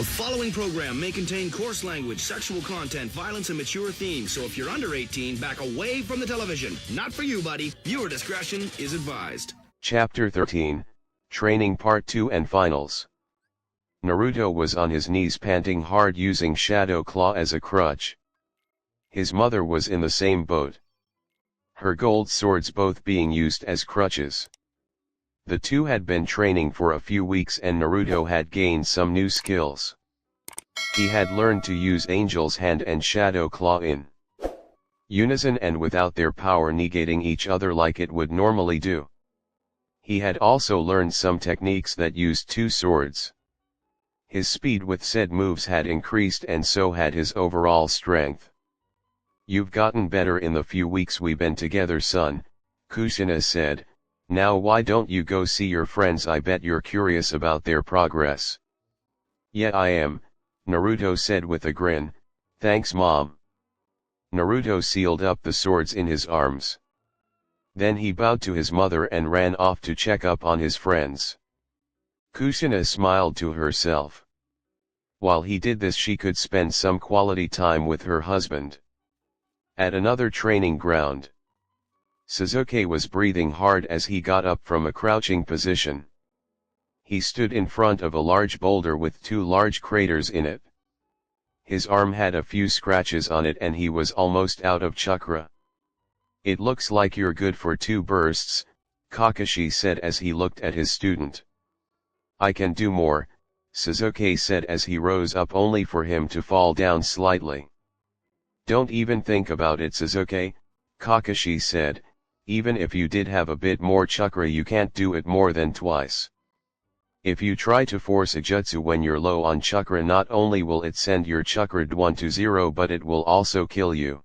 The following program may contain coarse language, sexual content, violence, and mature themes, so if you're under 18, back away from the television. Not for you, buddy. Viewer discretion is advised. Chapter 13, Training Part 2 and Finals. Naruto was on his knees panting hard using Shadow Claw as a crutch. His mother was in the same boat. Her gold swords both being used as crutches. The two had been training for a few weeks and Naruto had gained some new skills. He had learned to use Angel's Hand and Shadow Claw in unison and without their power negating each other like it would normally do. He had also learned some techniques that used two swords. His speed with said moves had increased and so had his overall strength. "You've gotten better in the few weeks we've been together, son," Kushina said. "Now why don't you go see your friends? I bet you're curious about their progress." "Yeah, I am," Naruto said with a grin. "Thanks, Mom." Naruto sealed up the swords in his arms. Then he bowed to his mother and ran off to check up on his friends. Kushina smiled to herself. While he did this, she could spend some quality time with her husband. At another training ground, Sasuke was breathing hard as he got up from a crouching position. He stood in front of a large boulder with two large craters in it. His arm had a few scratches on it and he was almost out of chakra. "It looks like you're good for 2 bursts, Kakashi said as he looked at his student. "I can do more," Sasuke said as he rose up only for him to fall down slightly. "Don't even think about it, Sasuke," Kakashi said. "Even if you did have a bit more chakra, you can't do it more than twice. If you try to force a jutsu when you're low on chakra, not only will it send your chakra down to 0 but it will also kill you."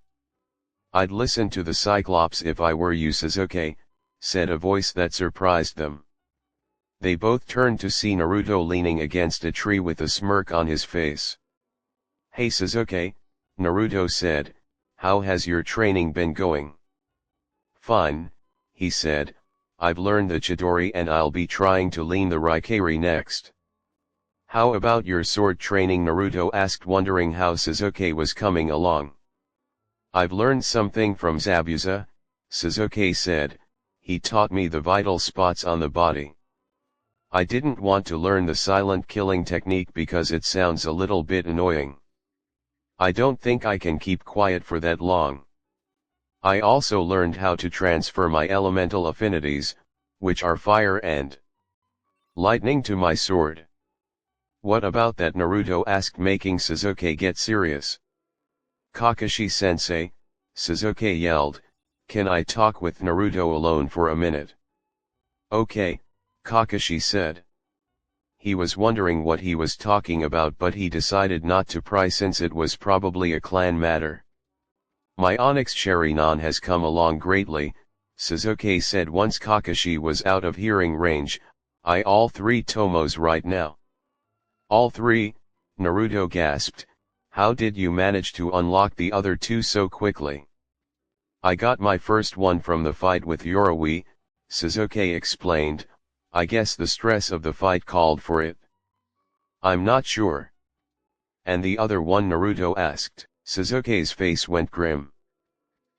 "I'd listen to the Cyclops if I were you, Sasuke," said a voice that surprised them. They both turned to see Naruto leaning against a tree with a smirk on his face. "Hey Sasuke," Naruto said, "how has your training been going?" "Fine," he said, "I've learned the Chidori and I'll be trying to learn the Raikiri next." "How about your sword training?" Naruto asked, wondering how Sasuke was coming along. "I've learned something from Zabuza," Sasuke said. "He taught me the vital spots on the body. I didn't want to learn the silent killing technique because it sounds a little bit annoying. I don't think I can keep quiet for that long. I also learned how to transfer my elemental affinities, which are fire and lightning, to my sword." "What about that?" Naruto asked, making Sasuke get serious. "Kakashi-sensei," Sasuke yelled, "can I talk with Naruto alone for a minute?" "Okay," Kakashi said. He was wondering what he was talking about, but he decided not to pry since it was probably a clan matter. "My Onyx Sharingan has come along greatly," Sasuke said once Kakashi was out of hearing range. "I all 3 tomos right now." "All 3? Naruto gasped. "How did you manage to unlock the other 2 so quickly?" "I got my first one from the fight with Yoroi," Sasuke explained. "I guess the stress of the fight called for it." "I'm not sure." "And the other one?" Naruto asked. Sasuke's face went grim.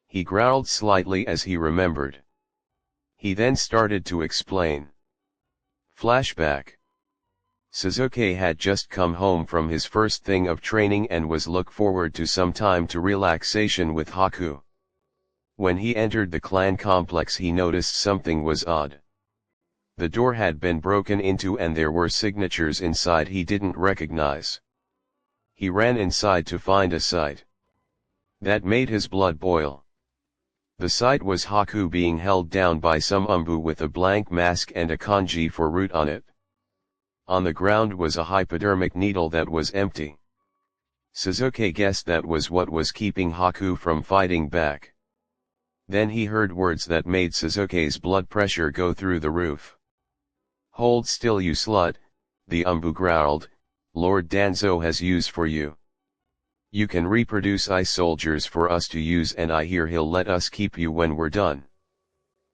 He growled slightly as he remembered. He then started to explain. Flashback. Sasuke had just come home from his first thing of training and was look forward to some time to relaxation with Haku. When he entered the clan complex, he noticed something was odd. The door had been broken into and there were signatures inside he didn't recognize. He ran inside to find a sight that made his blood boil. The sight was Haku being held down by some umbu with a blank mask and a kanji for root on it. On the ground was a hypodermic needle that was empty. Sasuke guessed that was what was keeping Haku from fighting back. Then he heard words that made Sasuke's blood pressure go through the roof. "Hold still, you slut," the umbu growled. "Lord Danzo has use for you. You can reproduce ice soldiers for us to use, and I hear he'll let us keep you when we're done."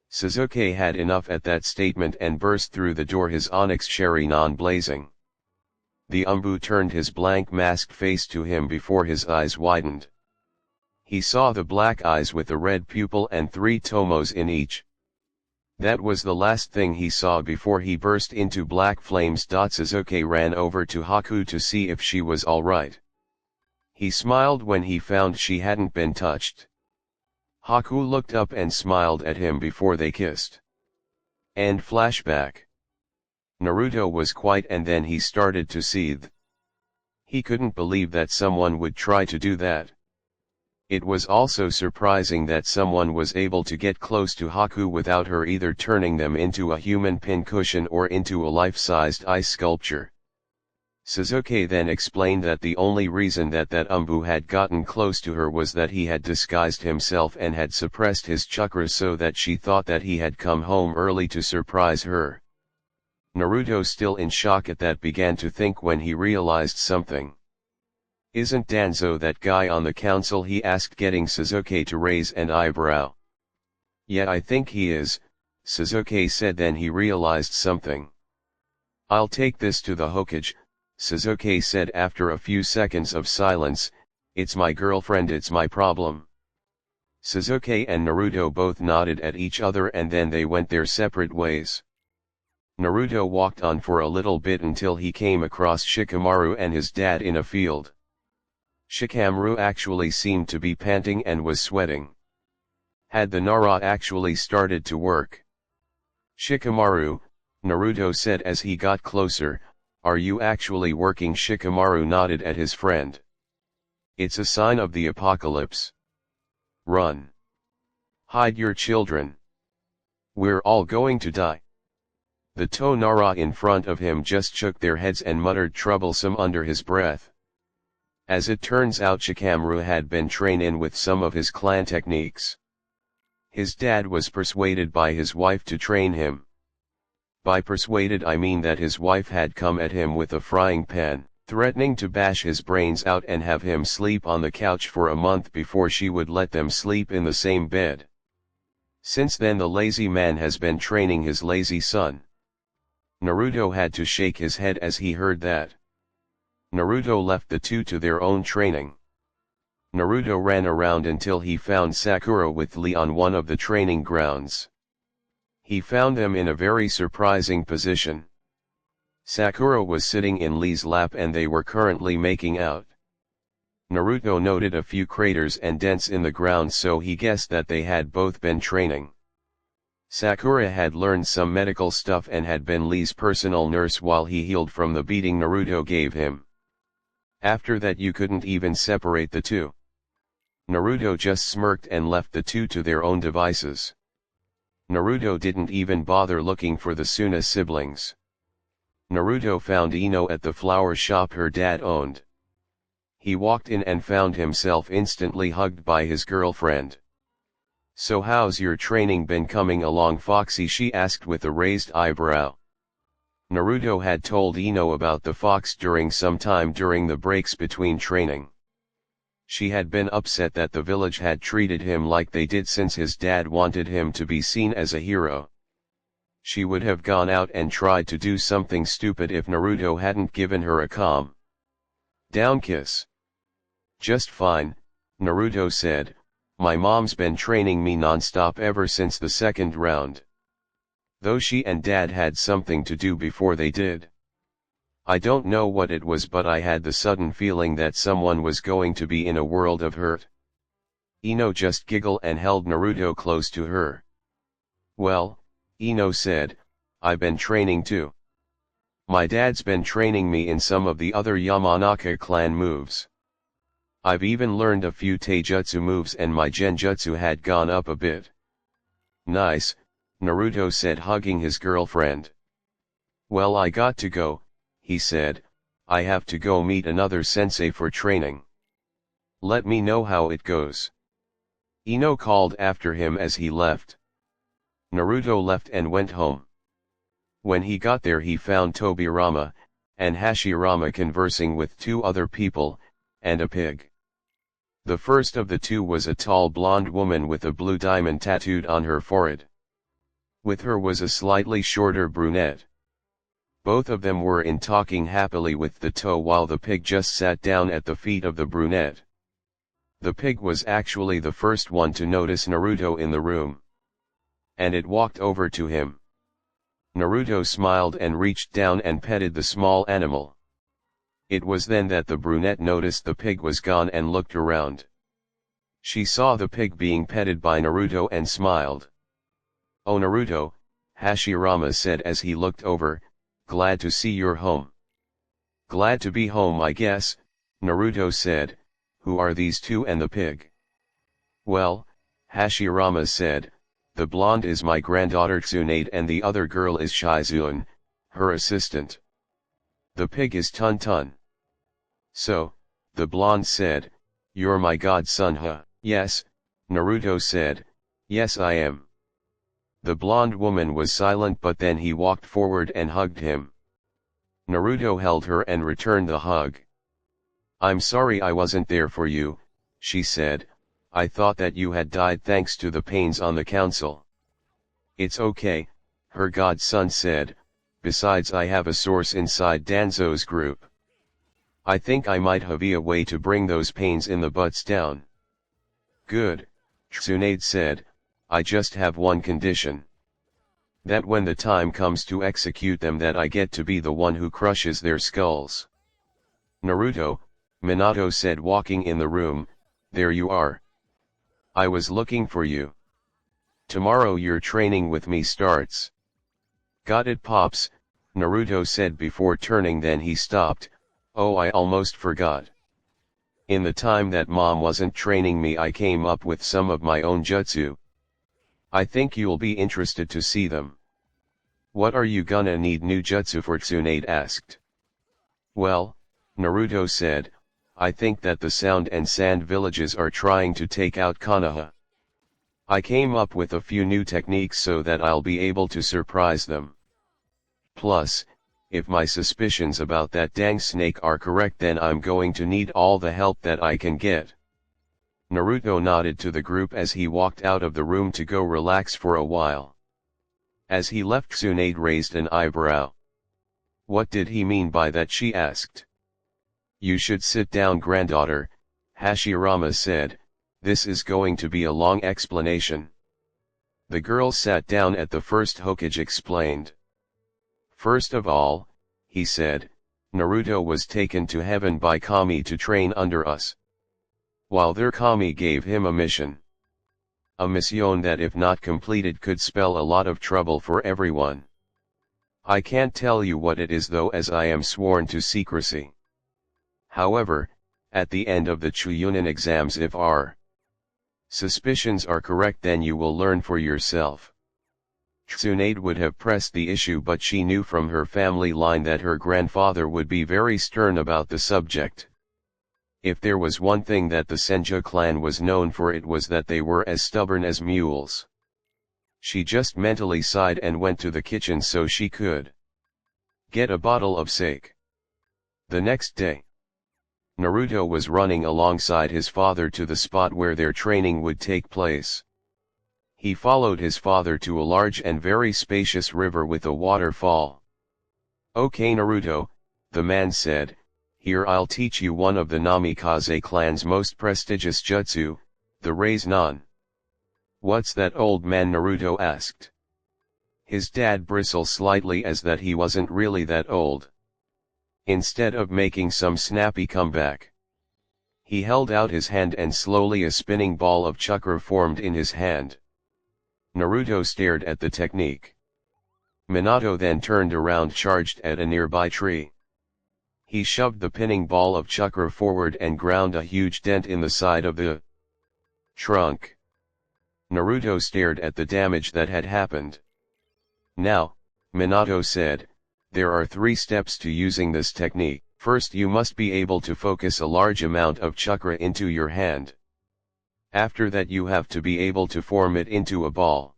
Sasuke had enough at that statement and burst through the door, his Onyx Sharingan blazing. the Umbu turned his blank masked face to him before his eyes widened. He saw the black eyes with a red pupil and 3 tomos in each. That was the last thing he saw before he burst into black flames. Sasuke ran over to Haku to see if she was alright. He smiled when he found she hadn't been touched. Haku looked up and smiled at him before they kissed. And flashback. Naruto was quiet and then he started to seethe. He couldn't believe that someone would try to do that. It was also surprising that someone was able to get close to Haku without her either turning them into a human pincushion or into a life-sized ice sculpture. Sasuke then explained that the only reason that Umbu had gotten close to her was that he had disguised himself and had suppressed his chakra so that she thought that he had come home early to surprise her. Naruto, still in shock at that, began to think when he realized something. "Isn't Danzo that guy on the council?" he asked, getting Sasuke to raise an eyebrow. "Yeah, I think he is," Sasuke said. Then he realized something. "I'll take this to the Hokage," Sasuke said after a few seconds of silence. "It's my girlfriend, it's my problem." Sasuke and Naruto both nodded at each other and then they went their separate ways. Naruto walked on for a little bit until he came across Shikamaru and his dad in a field. Shikamaru actually seemed to be panting and was sweating. Had the Nara actually started to work? "Shikamaru," Naruto said as he got closer, "are you actually working?" Shikamaru nodded at his friend. "It's a sign of the apocalypse. Run. Hide your children. We're all going to die." The Tonara in front of him just shook their heads and muttered troublesome under his breath. As it turns out, Shikamaru had been trained in with some of his clan techniques. His dad was persuaded by his wife to train him. By persuaded I mean that his wife had come at him with a frying pan, threatening to bash his brains out and have him sleep on the couch for a month before she would let them sleep in the same bed. Since then the lazy man has been training his lazy son. Naruto had to shake his head as he heard that. Naruto left the two to their own training. Naruto ran around until he found Sakura with Lee on one of the training grounds. He found them in a very surprising position. Sakura was sitting in Lee's lap and they were currently making out. Naruto noted a few craters and dents in the ground, so he guessed that they had both been training. Sakura had learned some medical stuff and had been Lee's personal nurse while he healed from the beating Naruto gave him. After that you couldn't even separate the two. Naruto just smirked and left the two to their own devices. Naruto didn't even bother looking for the Suna siblings. Naruto found Ino at the flower shop her dad owned. He walked in and found himself instantly hugged by his girlfriend. "So how's your training been coming along, Foxy?" she asked with a raised eyebrow. Naruto had told Ino about the fox during some time during the breaks between training. She had been upset that the village had treated him like they did since his dad wanted him to be seen as a hero. She would have gone out and tried to do something stupid if Naruto hadn't given her a calm down kiss. "Just fine," Naruto said. "My mom's been training me non-stop ever since the second round. Though she and dad had something to do before they did. I don't know what it was, but I had the sudden feeling that someone was going to be in a world of hurt." Ino just giggled and held Naruto close to her. "Well," Ino said, "I've been training too. My dad's been training me in some of the other Yamanaka clan moves. I've even learned a few taijutsu moves and my genjutsu had gone up a bit." "Nice," Naruto said, hugging his girlfriend. "Well, I got to go," he said. "I have to go meet another sensei for training. Let me know how it goes." Ino called after him as he left. Naruto left and went home. When he got there he found Tobirama and Hashirama conversing with two other people, and a pig. The first of the two was a tall blonde woman with a blue diamond tattooed on her forehead. With her was a slightly shorter brunette. Both of them were in talking happily with the toe while the pig just sat down at the feet of the brunette. The pig was actually the first one to notice Naruto in the room. And it walked over to him. Naruto smiled and reached down and petted the small animal. It was then that the brunette noticed the pig was gone and looked around. She saw the pig being petted by Naruto and smiled. "Oh Naruto," Hashirama said as he looked over, "glad to see you're home." "Glad to be home I guess," Naruto said. "Who are these two and the pig?" "Well," Hashirama said, "the blonde is my granddaughter Tsunade and the other girl is Shizune, her assistant. The pig is Tun Tun." "So," the blonde said, "you're my godson huh?" "Yes," Naruto said, "yes I am." The blonde woman was silent but then he walked forward and hugged him. Naruto held her and returned the hug. "I'm sorry I wasn't there for you," she said, "I thought that you had died thanks to the pains on the council." "It's okay," her godson said, "besides I have a source inside Danzo's group. I think I might have a way to bring those pains in the butts down." "Good," Tsunade said, "I just have one condition. That when the time comes to execute them that I get to be the one who crushes their skulls." "Naruto," Minato said walking in the room, "there you are. I was looking for you. Tomorrow your training with me starts." "Got it Pops," Naruto said before turning then he stopped. "Oh I almost forgot. In the time that mom wasn't training me I came up with some of my own jutsu. I think you'll be interested to see them." "What are you gonna need new jutsu for?" Tsunade asked. "Well," Naruto said, "I think that the Sound and Sand villages are trying to take out Konoha. I came up with a few new techniques so that I'll be able to surprise them. Plus, if my suspicions about that dang snake are correct then I'm going to need all the help that I can get." Naruto nodded to the group as he walked out of the room to go relax for a while. As he left Tsunade raised an eyebrow. "What did he mean by that?" she asked. "You should sit down granddaughter," Hashirama said, "this is going to be a long explanation." The girl sat down at the first Hokage explained. "First of all," he said, "Naruto was taken to heaven by Kami to train under us. While there Kami gave him a mission. A mission that if not completed could spell a lot of trouble for everyone. I can't tell you what it is though as I am sworn to secrecy. However, at the end of the Chuunin exams if our suspicions are correct then you will learn for yourself." Tsunade would have pressed the issue but she knew from her family line that her grandfather would be very stern about the subject. If there was one thing that the Senju clan was known for it was that they were as stubborn as mules. She just mentally sighed and went to the kitchen so she could get a bottle of sake. The next day, Naruto was running alongside his father to the spot where their training would take place. He followed his father to a large and very spacious river with a waterfall. "Okay Naruto," the man said, "here I'll teach you one of the Namikaze clan's most prestigious jutsu, the Raise Nan." "What's that old man?" Naruto asked. His dad bristled slightly as that he wasn't really that old. Instead of making some snappy comeback, he held out his hand and slowly a spinning ball of chakra formed in his hand. Naruto stared at the technique. Minato then turned around charged at a nearby tree. He shoved the pinning ball of chakra forward and ground a huge dent in the side of the trunk. Naruto stared at the damage that had happened. "Now," Minato said, "there are 3 steps to using this technique. First you must be able to focus a large amount of chakra into your hand. After that you have to be able to form it into a ball.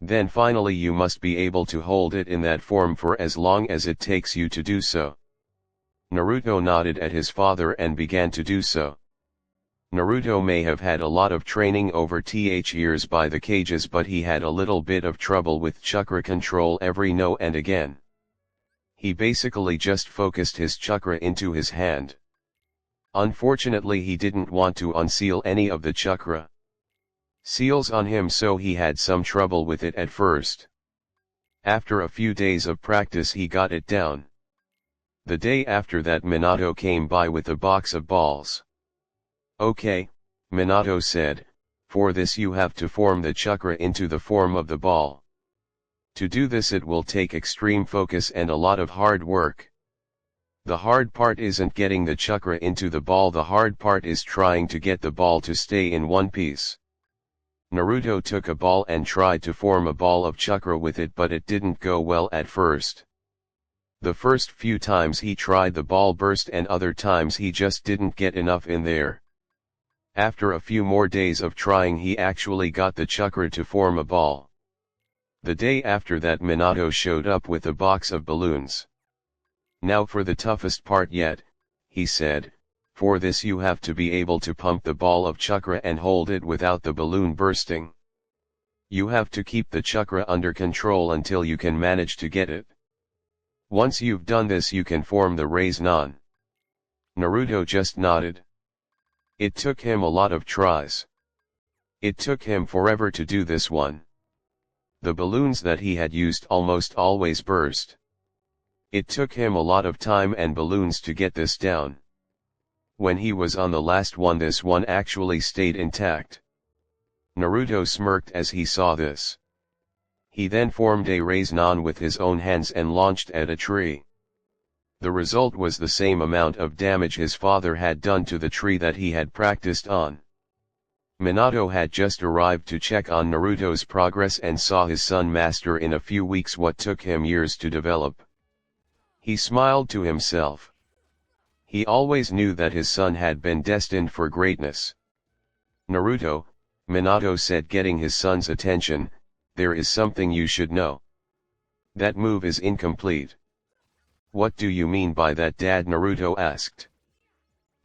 Then finally you must be able to hold it in that form for as long as it takes you to do so." Naruto nodded at his father and began to do so. Naruto may have had a lot of training over years by the cages but he had a little bit of trouble with chakra control every now and again. he basically just focused his chakra into his hand. Unfortunately he didn't want to unseal any of the chakra seals on him, so he had some trouble with it at first. After a few days of practice he got it down. The day after that Minato came by with a box of balls. "Okay," Minato said, "for this you have to form the chakra into the form of the ball. To do this it will take extreme focus and a lot of hard work. The hard part isn't getting the chakra into the ball, the hard part is trying to get the ball to stay in one piece." Naruto took a ball and tried to form a ball of chakra with it, but it didn't go well at first. The first few times he tried the ball burst, and other times he just didn't get enough in there. After a few more days of trying he actually got the chakra to form a ball. The day after that Minato showed up with a box of balloons. "Now for the toughest part yet," he said, "for this you have to be able to pump the ball of chakra and hold it without the balloon bursting. You have to keep the chakra under control until you can manage to get it. Once you've done this you can form the Raise-Non." Naruto just nodded. It took him a lot of tries. It took him forever to do this one. The balloons that he had used almost always burst. It took him a lot of time and balloons to get this down. When he was on the last one, this one actually stayed intact. Naruto smirked as he saw this. He then formed a Raise-Non with his own hands and launched at a tree. The result was the same amount of damage his father had done to the tree that he had practiced on. Minato had just arrived to check on Naruto's progress and saw his son master in a few weeks what took him years to develop. He smiled to himself. He always knew that his son had been destined for greatness. "Naruto," Minato said, getting his son's attention, "there is something you should know. That move is incomplete." "What do you mean by that, Dad?" Naruto asked.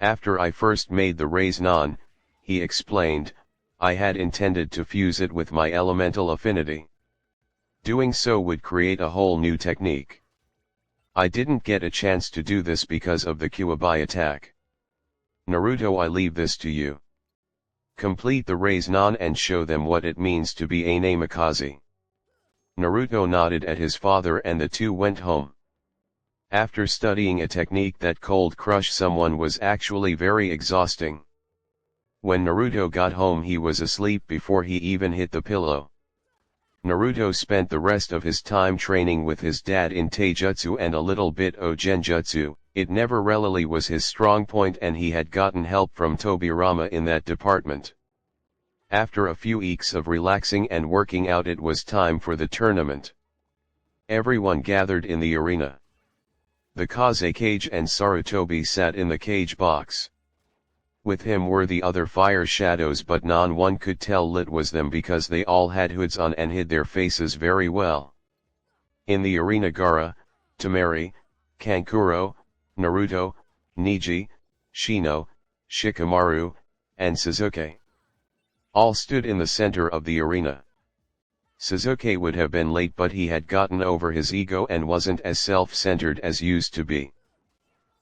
"After I first made the Raise-Non," he explained, "I had intended to fuse it with my elemental affinity. Doing so would create a whole new technique. I didn't get a chance to do this because of the Kyuubi attack. Naruto, I leave this to you. Complete the Raise-Non and show them what it means to be a Namikaze." Naruto nodded at his father and the two went home. After studying a technique that cold crush someone was actually very exhausting. When Naruto got home he was asleep before he even hit the pillow. Naruto spent the rest of his time training with his dad in Taijutsu and a little bit of Genjutsu. It never really was his strong point and he had gotten help from Tobirama in that department. After a few weeks of relaxing and working out, it was time for the tournament. Everyone gathered in the arena. The Kaze cage and Sarutobi sat in the cage box. With him were the other fire shadows, but one could tell it was them because they all had hoods on and hid their faces very well. In the arena Gaara, Temari, Kankuro, Naruto, Neji, Shino, Shikamaru, and Sasuke all stood in the center of the arena. Sasuke would have been late, but he had gotten over his ego and wasn't as self-centered as used to be.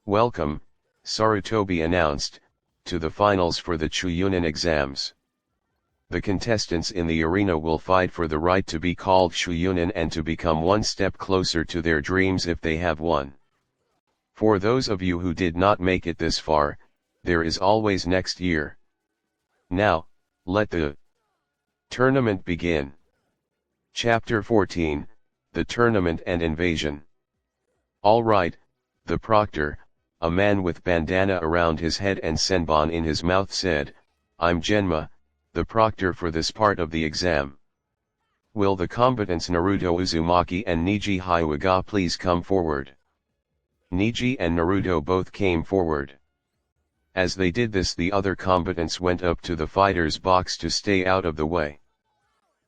"Welcome," Sarutobi announced, "to the finals for the Chuunin exams. The contestants in the arena will fight for the right to be called Chuunin and to become one step closer to their dreams if they have won. For those of you who did not make it this far, there is always next year. Now, let the tournament begin." Chapter 14, The Tournament and Invasion. "All right," the proctor, a man with bandana around his head and senbon in his mouth, said, "I'm Genma, the proctor for this part of the exam. Will the combatants Naruto Uzumaki and Neji Hyuga please come forward?" Neji and Naruto both came forward. As they did this, the other combatants went up to the fighter's box to stay out of the way.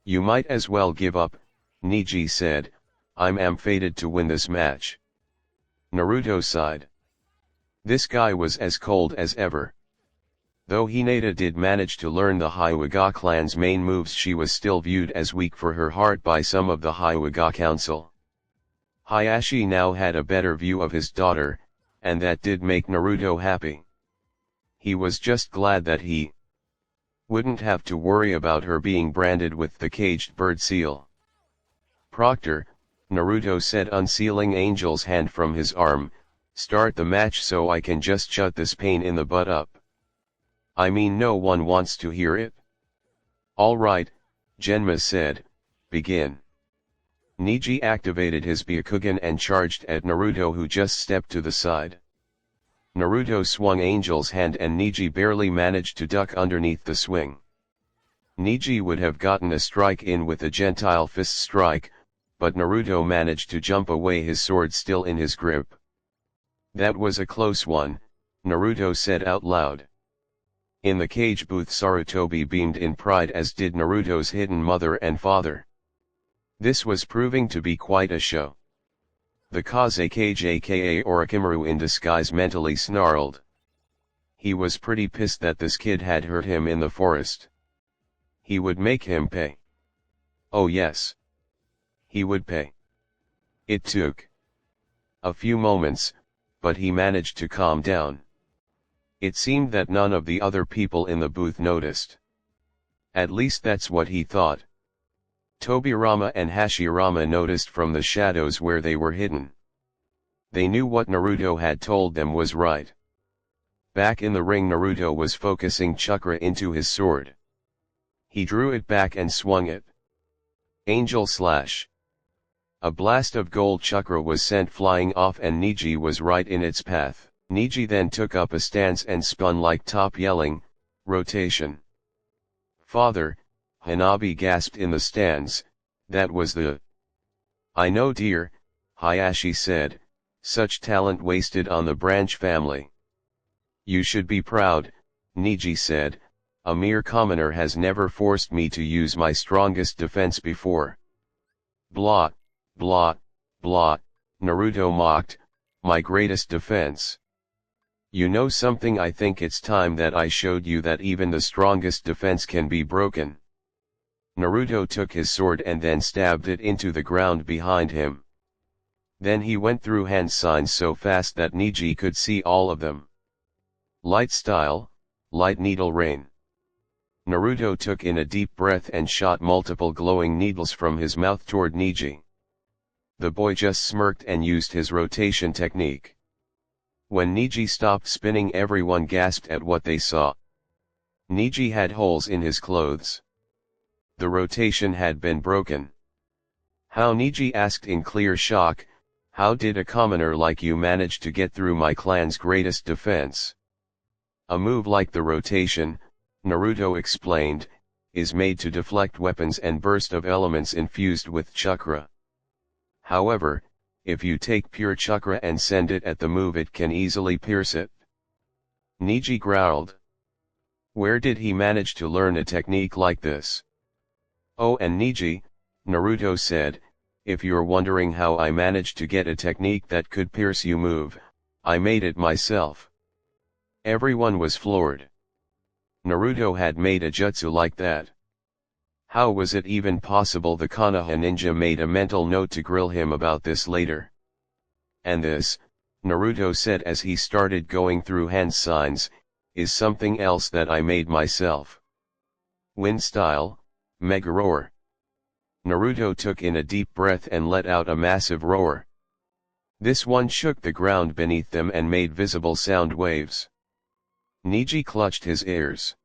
"You might as well give up," Neji said, "I'm fated to win this match." Naruto sighed. This guy was as cold as ever. Though Hinata did manage to learn the Hyuga clan's main moves, she was still viewed as weak for her heart by some of the Hyuga council. Hayashi now had a better view of his daughter, and that did make Naruto happy. He was just glad that he wouldn't have to worry about her being branded with the caged bird seal. "Proctor," Naruto said, unsealing Angel's hand from his arm, "start the match so I can just shut this pain in the butt up. I mean, no one wants to hear it." "All right," Genma said, "begin." Neji activated his Byakugan and charged at Naruto, who just stepped to the side. Naruto swung Angel's hand and Neji barely managed to duck underneath the swing. Neji would have gotten a strike in with a Gentile fist strike, but Naruto managed to jump away, his sword still in his grip. "That was a close one," Naruto said out loud. In the cage booth, Sarutobi beamed in pride, as did Naruto's hidden mother and father. This was proving to be quite a show. The Kazekage, aka Orochimaru in disguise, mentally snarled. He was pretty pissed that this kid had hurt him in the forest. He would make him pay. Oh yes. He would pay. It took a few moments, but he managed to calm down. It seemed that none of the other people in the booth noticed. At least that's what he thought. Tobirama and Hashirama noticed from the shadows where they were hidden. They knew what Naruto had told them was right. Back in the ring, Naruto was focusing chakra into his sword. He drew it back and swung it. Angel slash. A blast of gold chakra was sent flying off and Neji was right in its path. Neji then took up a stance and spun like top, yelling, "Rotation." "Father," Hanabi gasped in the stands, "that was the—" "I know, dear," Hayashi said, "such talent wasted on the branch family." "You should be proud," Neji said, "a mere commoner has never forced me to use my strongest defense before." "Blah, blah, blah," Naruto mocked, "my greatest defense. You know something, I think it's time that I showed you that even the strongest defense can be broken." Naruto took his sword and then stabbed it into the ground behind him. Then he went through hand signs so fast that Neji could see all of them. "Light style, light needle rain." Naruto took in a deep breath and shot multiple glowing needles from his mouth toward Neji. The boy just smirked and used his rotation technique. When Neji stopped spinning, everyone gasped at what they saw. Neji had holes in his clothes. The rotation had been broken. "How?" Neji asked in clear shock. "How did a commoner like you manage to get through my clan's greatest defense?" "A move like the rotation," Naruto explained, "is made to deflect weapons and burst of elements infused with chakra. However, if you take pure chakra and send it at the move, it can easily pierce it." Neji growled. Where did he manage to learn a technique like this? "Oh, and Neji," Naruto said, "if you're wondering how I managed to get a technique that could pierce you move, I made it myself." Everyone was floored. Naruto had made a jutsu like that. How was it even possible? The Konoha ninja made a mental note to grill him about this later. "And this," Naruto said as he started going through hand signs, "is something else that I made myself. Wind style, mega roar." Naruto took in a deep breath and let out a massive roar. This one shook the ground beneath them and made visible sound waves. Neji clutched his ears.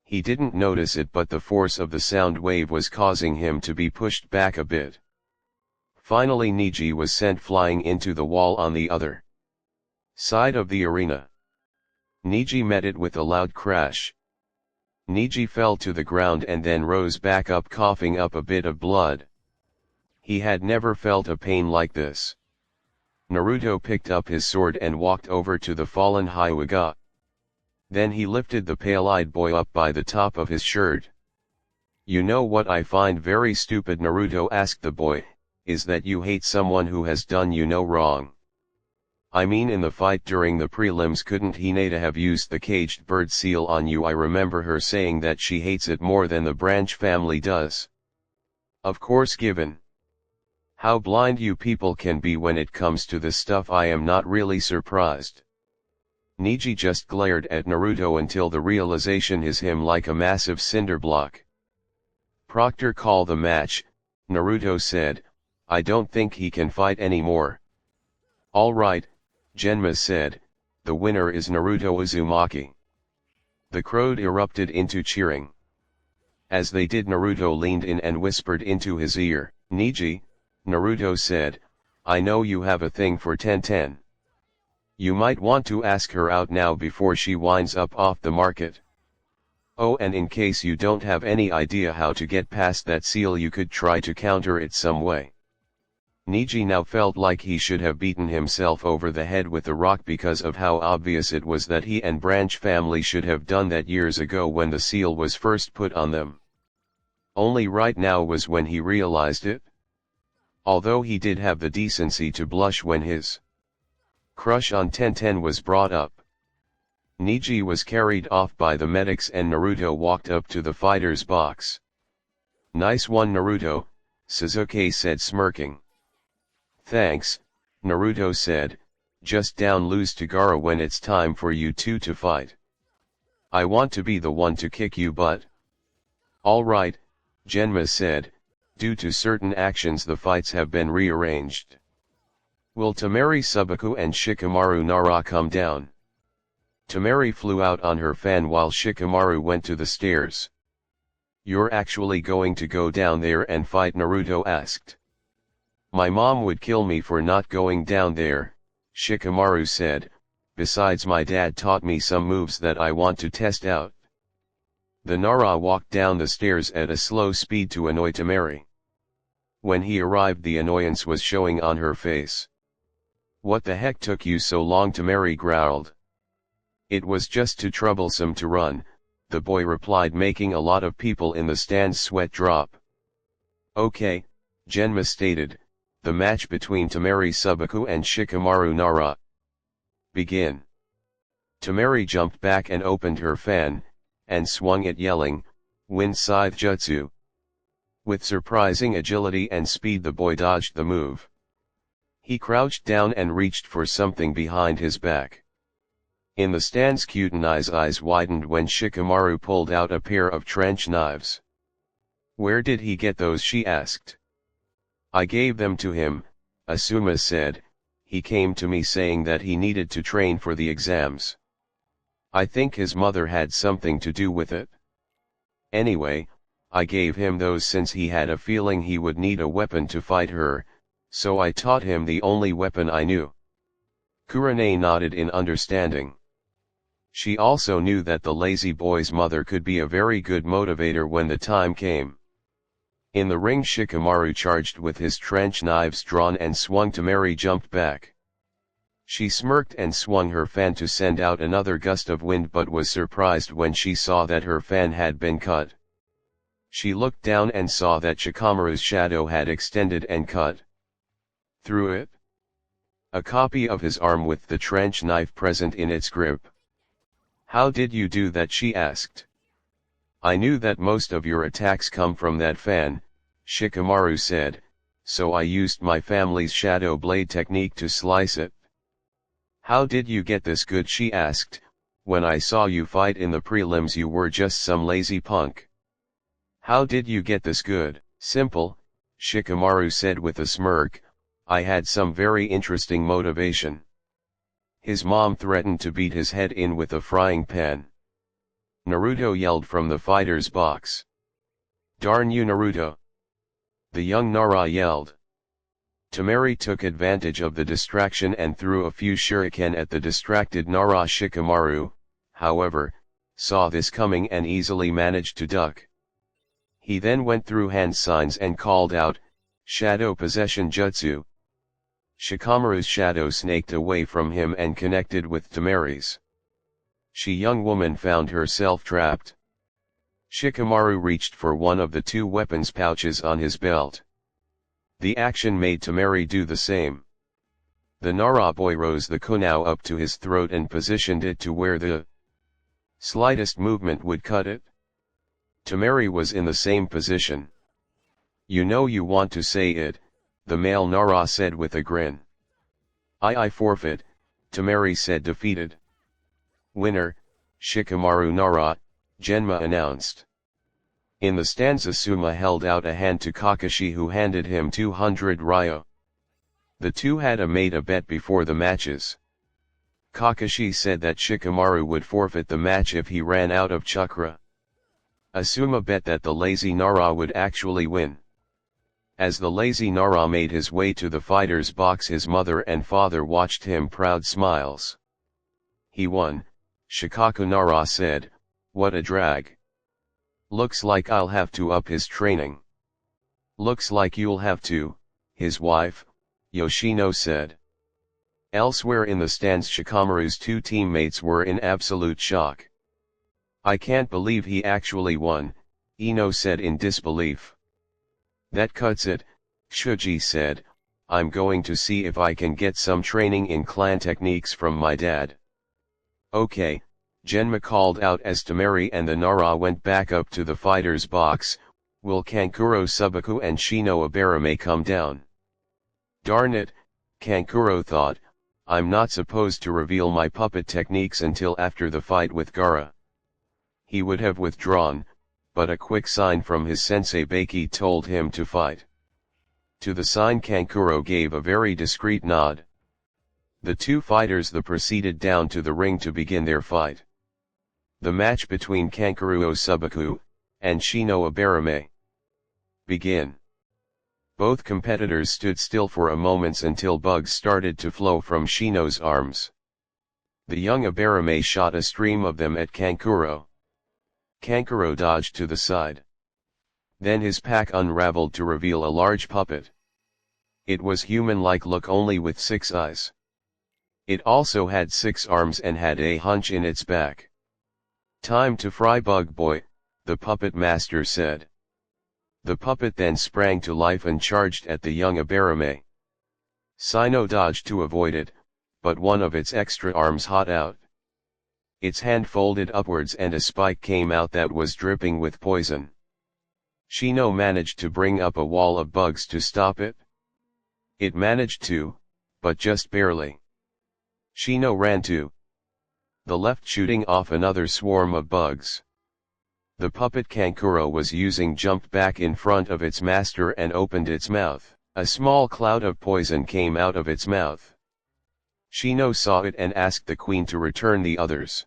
He didn't notice it, but the force of the sound wave was causing him to be pushed back a bit. Finally Neji was sent flying into the wall on the other side of the arena. Neji met it with a loud crash. Neji fell to the ground and then rose back up, coughing up a bit of blood. He had never felt a pain like this. Naruto picked up his sword and walked over to the fallen Hyuga. Then he lifted the pale-eyed boy up by the top of his shirt. "You know what I find very stupid," Naruto asked the boy, "is that you hate someone who has done you no wrong. I mean, in the fight during the prelims, couldn't Hinata have used the caged bird seal on you? I remember her saying that she hates it more than the branch family does." "Of course, given How blind you people can be when it comes to this stuff. I am not really surprised. Neji just glared at Naruto until the realization hit him like a massive cinder block. Proctor, call the match, Naruto said. I don't think he can fight anymore. Alright, Genma said, the winner is Naruto Uzumaki. The crowd erupted into cheering. As they did, Naruto leaned in and whispered into his ear, Neji, Naruto said, I know you have a thing for Tenten. You might want to ask her out now before she winds up off the market. Oh, and in case you don't have any idea how to get past that seal, you could try to counter it some way. Neji now felt like he should have beaten himself over the head with a rock because of how obvious it was that he and Branch family should have done that years ago when the seal was first put on them. Only right now was when he realized it. Although he did have the decency to blush when his crush on Tenten was brought up. Neji was carried off by the medics and Naruto walked up to the fighter's box. Nice one, Naruto, Sasuke said, smirking. Thanks, Naruto said, just don't lose to Gaara when it's time for you two to fight. I want to be the one to kick you butt. Alright, Genma said, due to certain actions the fights have been rearranged. Will Temari Subaku and Shikamaru Nara come down? Temari flew out on her fan while Shikamaru went to the stairs. You're actually going to go down there and fight? Naruto asked. My mom would kill me for not going down there, Shikamaru said, besides my dad taught me some moves that I want to test out. The Nara walked down the stairs at a slow speed to annoy Temari. When he arrived, the annoyance was showing on her face. What the heck took you so long? Temari growled. It was just too troublesome to run, the boy replied, making a lot of people in the stands sweat drop. Okay, Genma stated, the match between Temari Subaku and Shikamaru Nara. Begin. Temari jumped back and opened her fan, and swung it yelling, Wind Scythe Jutsu. With surprising agility and speed the boy dodged the move. He crouched down and reached for something behind his back. In the stands, Kutenai's eyes widened when Shikamaru pulled out a pair of trench knives. Where did he get those? She asked. I gave them to him, Asuma said. He came to me saying that he needed to train for the exams. I think his mother had something to do with it. Anyway, I gave him those since he had a feeling he would need a weapon to fight her, so I taught him the only weapon I knew. Kurane nodded in understanding. She also knew that the lazy boy's mother could be a very good motivator when the time came. In the ring, Shikamaru charged with his trench knives drawn and swung. Temari jumped back. She smirked and swung her fan to send out another gust of wind, but was surprised when she saw that her fan had been cut. She looked down and saw that Shikamaru's shadow had extended and cut through it. A copy of his arm with the trench knife present in its grip. How did you do that? She asked. I knew that most of your attacks come from that fan, Shikamaru said, so I used my family's shadow blade technique to slice it. How did you get this good? She asked. When I saw you fight in the prelims, you were just some lazy punk. How did you get this good? Simple, Shikamaru said with a smirk. I had some very interesting motivation. His mom threatened to beat his head in with a frying pan. Naruto yelled from the fighter's box. Darn you, Naruto! The young Nara yelled. Temari took advantage of the distraction and threw a few shuriken at the distracted Nara. Shikamaru, however, saw this coming and easily managed to duck. He then went through hand signs and called out, Shadow Possession Jutsu. Shikamaru's shadow snaked away from him and connected with Temari's. Young woman found herself trapped. Shikamaru reached for one of the two weapons pouches on his belt. The action made Temari do the same. The Nara boy rose the kunao up to his throat and positioned it to where the slightest movement would cut it. Temari was in the same position. You know you want to say it, the male Nara said with a grin. I forfeit, Temari said defeated. Winner, Shikamaru Nara, Genma announced. In the stanza Suma held out a hand to Kakashi, who handed him 200 ryo. The two had made a bet before the matches. Kakashi said that Shikamaru would forfeit the match if he ran out of chakra. Asuma bet that the lazy Nara would actually win. As the lazy Nara made his way to the fighter's box, his mother and father watched him proud smiles. He won, Shikaku Nara said, what a drag. Looks like I'll have to up his training. Looks like you'll have to, his wife, Yoshino said. Elsewhere in the stands, Shikamaru's two teammates were in absolute shock. I can't believe he actually won, Ino said in disbelief. That cuts it, Shuji said, I'm going to see if I can get some training in clan techniques from my dad. Okay, Genma called out as Temari and the Nara went back up to the fighter's box. Will Kankuro Subaku and Shino Abarame come down? Darn it, Kankuro thought, I'm not supposed to reveal my puppet techniques until after the fight with Gaara. He would have withdrawn, but a quick sign from his sensei Baki told him to fight. To the sign Kankuro gave a very discreet nod. The two fighters proceeded down to the ring to begin their fight. The match between Kankuro Subaku and Shino Abarame. Begin. Both competitors stood still for a moment until bugs started to flow from Shino's arms. The young Abarame shot a stream of them at Kankuro. Kankuro dodged to the side. Then his pack unraveled to reveal a large puppet. It was human-like look, only with 6 eyes. It also had 6 arms and had a hunch in its back. Time to fry, Bug Boy, the puppet master said. The puppet then sprang to life and charged at the young Abarame. Sino dodged to avoid it, but one of its extra arms hot out. Its hand folded upwards and a spike came out that was dripping with poison. Shino managed to bring up a wall of bugs to stop it. It managed to, but just barely. Shino ran to the left, shooting off another swarm of bugs. The puppet Kankuro was using jumped back in front of its master and opened its mouth. A small cloud of poison came out of its mouth. Shino saw it and asked the queen to return the others.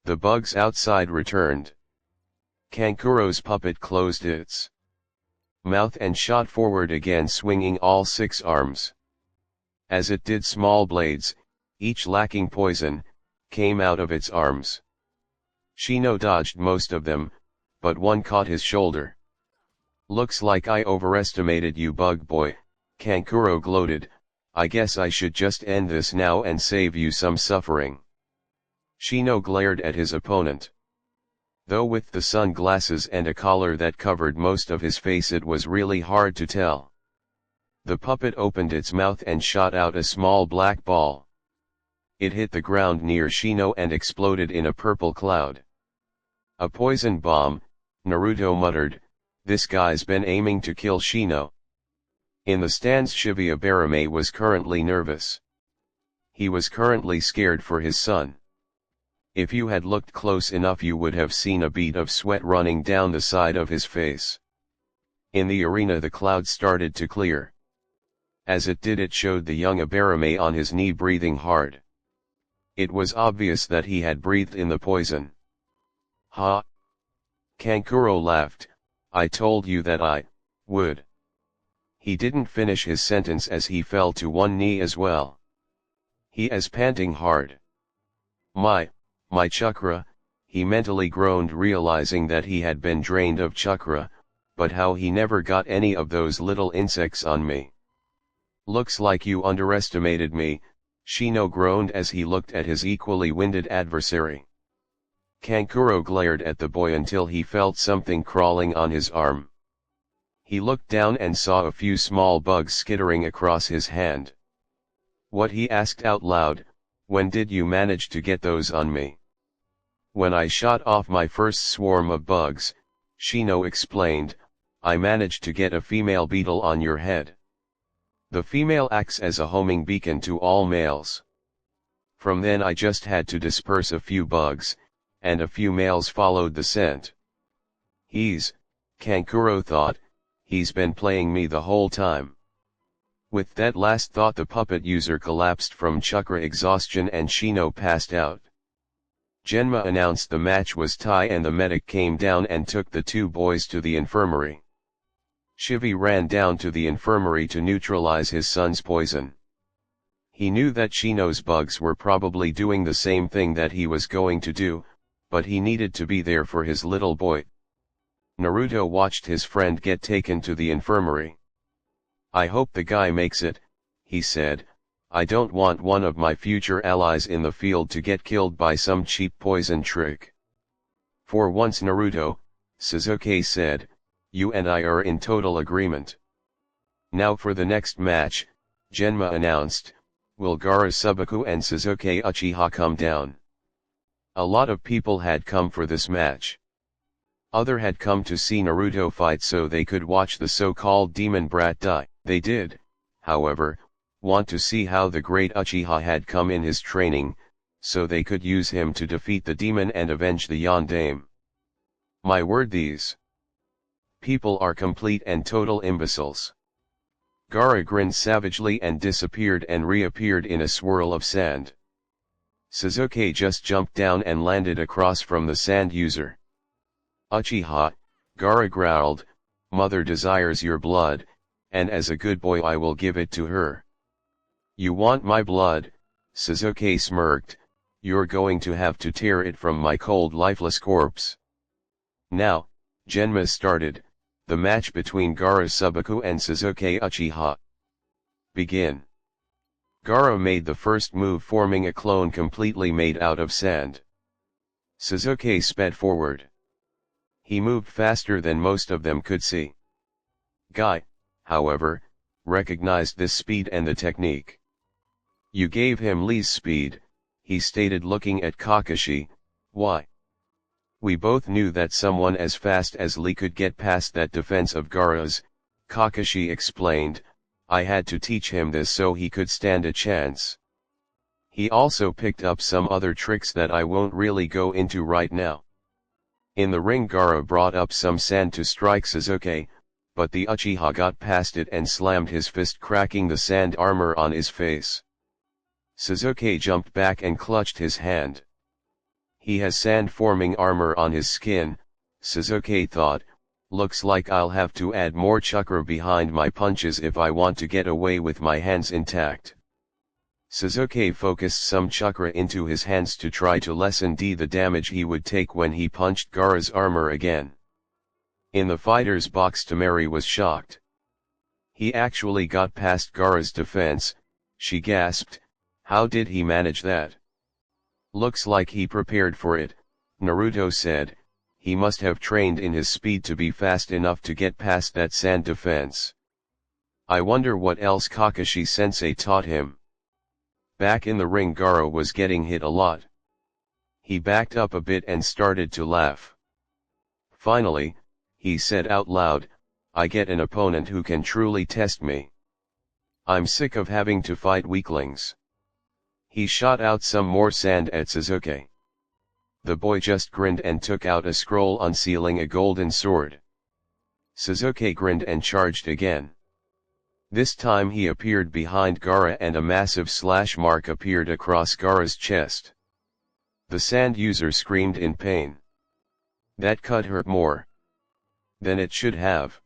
The bugs outside returned. Kankuro's puppet closed its mouth and shot forward again, swinging all 6 arms. As it did, small blades, each lacking poison, came out of its arms. Shino dodged most of them, but one caught his shoulder. Looks like I overestimated you, Bug Boy, Kankuro gloated. I guess I should just end this now and save you some suffering. Shino glared at his opponent. Though with the sunglasses and a collar that covered most of his face, it was really hard to tell. The puppet opened its mouth and shot out a small black ball. It hit the ground near Shino and exploded in a purple cloud. A poison bomb, Naruto muttered. This guy's been aiming to kill Shino. In the stands, Shibuya Barame was currently nervous. He was currently scared for his son. If you had looked close enough, you would have seen a bead of sweat running down the side of his face. In the arena, the cloud started to clear. As it did, it showed the young Abarame on his knee, breathing hard. It was obvious that he had breathed in the poison. Ha! Kankuro laughed. I told you that I would. He didn't finish his sentence as he fell to one knee as well. He is panting hard. My chakra, he mentally groaned, realizing that he had been drained of chakra, but how he never got any of those little insects on me. Looks like you underestimated me, Shino groaned as he looked at his equally winded adversary. Kankuro glared at the boy until he felt something crawling on his arm. He looked down and saw a few small bugs skittering across his hand. What, he asked out loud, when did you manage to get those on me? When I shot off my first swarm of bugs, Shino explained, I managed to get a female beetle on your head. The female acts as a homing beacon to all males. From then I just had to disperse a few bugs, and a few males followed the scent. Kankuro thought, he's been playing me the whole time. With that last thought the puppet user collapsed from chakra exhaustion and Shino passed out. Genma announced the match was tie and the medic came down and took the two boys to the infirmary. Shivi ran down to the infirmary to neutralize his son's poison. He knew that Shino's bugs were probably doing the same thing that he was going to do, but he needed to be there for his little boy. Naruto watched his friend get taken to the infirmary. "I hope the guy makes it," he said. "I don't want one of my future allies in the field to get killed by some cheap poison trick." "For once Naruto," Sasuke said, "you and I are in total agreement." "Now for the next match," Genma announced, "will Gaara Subaku and Sasuke Uchiha come down?" A lot of people had come for this match. Other had come to see Naruto fight so they could watch the so-called demon brat die. They did, however, want to see how the great Uchiha had come in his training, so they could use him to defeat the demon and avenge the Yondaime. My word, these people are complete and total imbeciles. Gaara grinned savagely and disappeared and reappeared in a swirl of sand. Sasuke just jumped down and landed across from the sand user. "Uchiha," Gaara growled, "Mother desires your blood, and as a good boy I will give it to her." "You want my blood?" Sasuke smirked, "You're going to have to tear it from my cold lifeless corpse." Now, Genma started, the match between Gaara Subaku and Sasuke Uchiha. Begin. Gaara made the first move forming a clone completely made out of sand. Sasuke sped forward. He moved faster than most of them could see. Guy, however, recognized this speed and the technique. "You gave him Lee's speed," he stated looking at Kakashi. "Why?" "We both knew that someone as fast as Lee could get past that defense of Gaara's," Kakashi explained. "I had to teach him this so he could stand a chance. He also picked up some other tricks that I won't really go into right now." In the ring Gaara brought up some sand to strike Sasuke, but the Uchiha got past it and slammed his fist cracking the sand armor on his face. Sasuke jumped back and clutched his hand. He has sand-forming armor on his skin, Sasuke thought. Looks like I'll have to add more chakra behind my punches if I want to get away with my hands intact. Sasuke focused some chakra into his hands to try to lessen the damage he would take when he punched Gaara's armor again. In the fighter's box Temari was shocked. He actually got past Gaara's defense, she gasped. How did he manage that? Looks like he prepared for it, Naruto said. He must have trained in his speed to be fast enough to get past that sand defense. I wonder what else Kakashi-sensei taught him. Back in the ring Gaara was getting hit a lot. He backed up a bit and started to laugh. Finally, he said out loud, I get an opponent who can truly test me. I'm sick of having to fight weaklings. He shot out some more sand at Sasuke. The boy just grinned and took out a scroll unsealing a golden sword. Sasuke grinned and charged again. This time he appeared behind Gaara and a massive slash mark appeared across Gaara's chest. The sand user screamed in pain. That cut hurt more than it should have.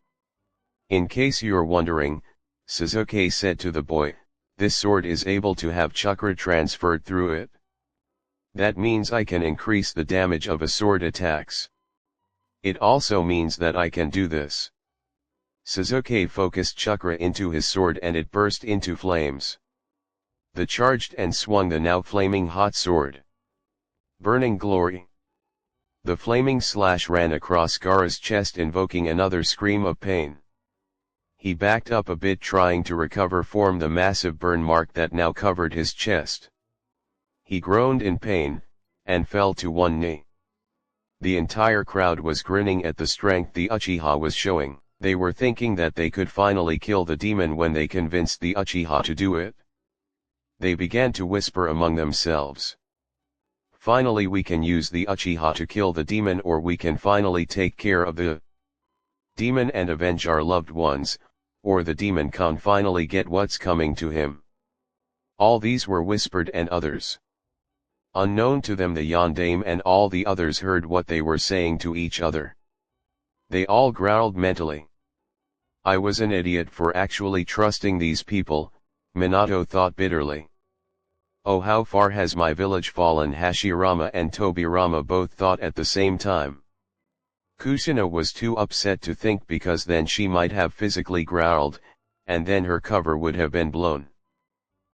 In case you're wondering, Sasuke said to the boy, this sword is able to have chakra transferred through it. That means I can increase the damage of a sword attacks. It also means that I can do this. Sasuke focused chakra into his sword and it burst into flames. The charged and swung the now flaming hot sword. Burning glory. The flaming slash ran across Gaara's chest invoking another scream of pain. He backed up a bit trying to recover from the massive burn mark that now covered his chest. He groaned in pain, and fell to one knee. The entire crowd was grinning at the strength the Uchiha was showing. They were thinking that they could finally kill the demon when they convinced the Uchiha to do it. They began to whisper among themselves. Finally we can use the Uchiha to kill the demon, or we can finally take care of the demon and avenge our loved ones, or the demon can finally get what's coming to him. All these were whispered, and others. Unknown to them, the Yondaime and all the others heard what they were saying to each other. They all growled mentally. I was an idiot for actually trusting these people, Minato thought bitterly. Oh, how far has my village fallen, Hashirama and Tobirama both thought at the same time. Kusina was too upset to think, because then she might have physically growled, and then her cover would have been blown.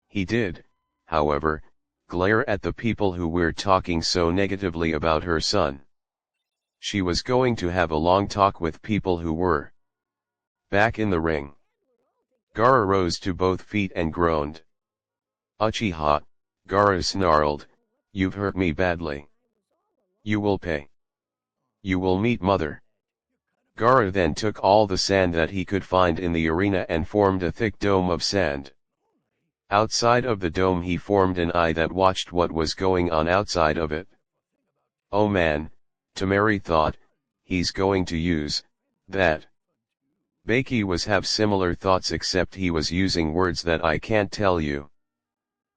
He did, however, glare at the people who were talking so negatively about her son. She was going to have a long talk with people who were back in the ring. Gaara rose to both feet and groaned. Uchiha, Gaara snarled, you've hurt me badly. You will pay. You will meet mother. Gaara then took all the sand that he could find in the arena and formed a thick dome of sand. Outside of the dome he formed an eye that watched what was going on outside of it. Oh man, Temari thought, he's going to use that. Baki was have similar thoughts, except he was using words that I can't tell you.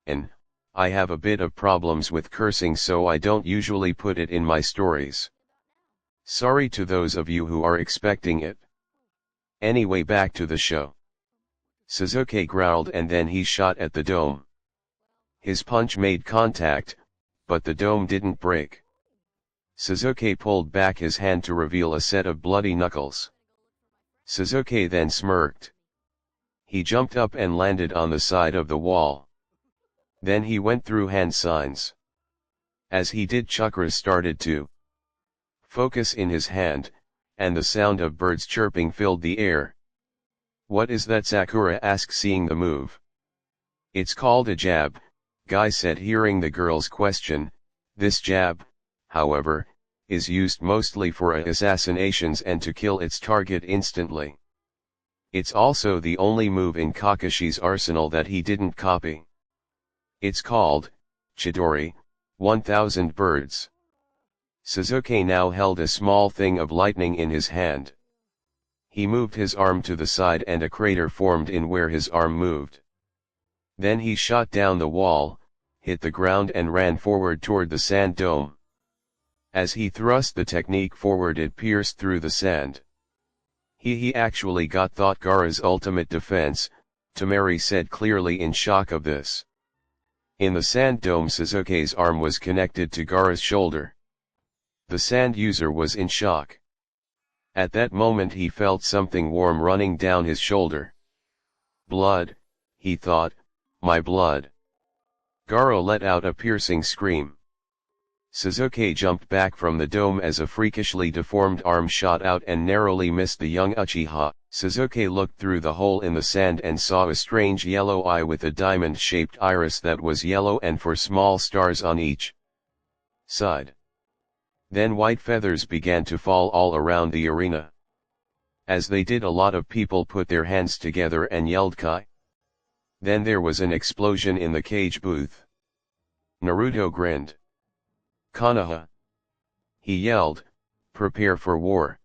And, I have a bit of problems with cursing, so I don't usually put it in my stories. Sorry to those of you who are expecting it. Anyway, back to the show. Sasuke growled and then he shot at the dome. His punch made contact, but the dome didn't break. Sasuke pulled back his hand to reveal a set of bloody knuckles. Sasuke then smirked. He jumped up and landed on the side of the wall. Then he went through hand signs. As he did, chakras started to focus in his hand, and the sound of birds chirping filled the air. What is that? Sakura asked, seeing the move. It's called a jab, Guy said, hearing the girl's question. This jab, however, is used mostly for assassinations and to kill its target instantly. It's also the only move in Kakashi's arsenal that he didn't copy. It's called Chidori, 1000 birds. Sasuke now held a small thing of lightning in his hand. He moved his arm to the side and a crater formed in where his arm moved. Then he shot down the wall, hit the ground and ran forward toward the sand dome. As he thrust the technique forward, it pierced through the sand. He actually got thought Gaara's ultimate defense, Temari said, clearly in shock of this. In the sand dome, Sasuke's arm was connected to Gaara's shoulder. The sand user was in shock. At that moment he felt something warm running down his shoulder. Blood, he thought, my blood. Gaara let out a piercing scream. Sasuke jumped back from the dome as a freakishly deformed arm shot out and narrowly missed the young Uchiha. Sasuke looked through the hole in the sand and saw a strange yellow eye with a diamond-shaped iris that was yellow and 4 small stars on each side. Then white feathers began to fall all around the arena. As they did, a lot of people put their hands together and yelled Kai. Then there was an explosion in the cage booth. Naruto grinned. Konoha! He yelled, prepare for war.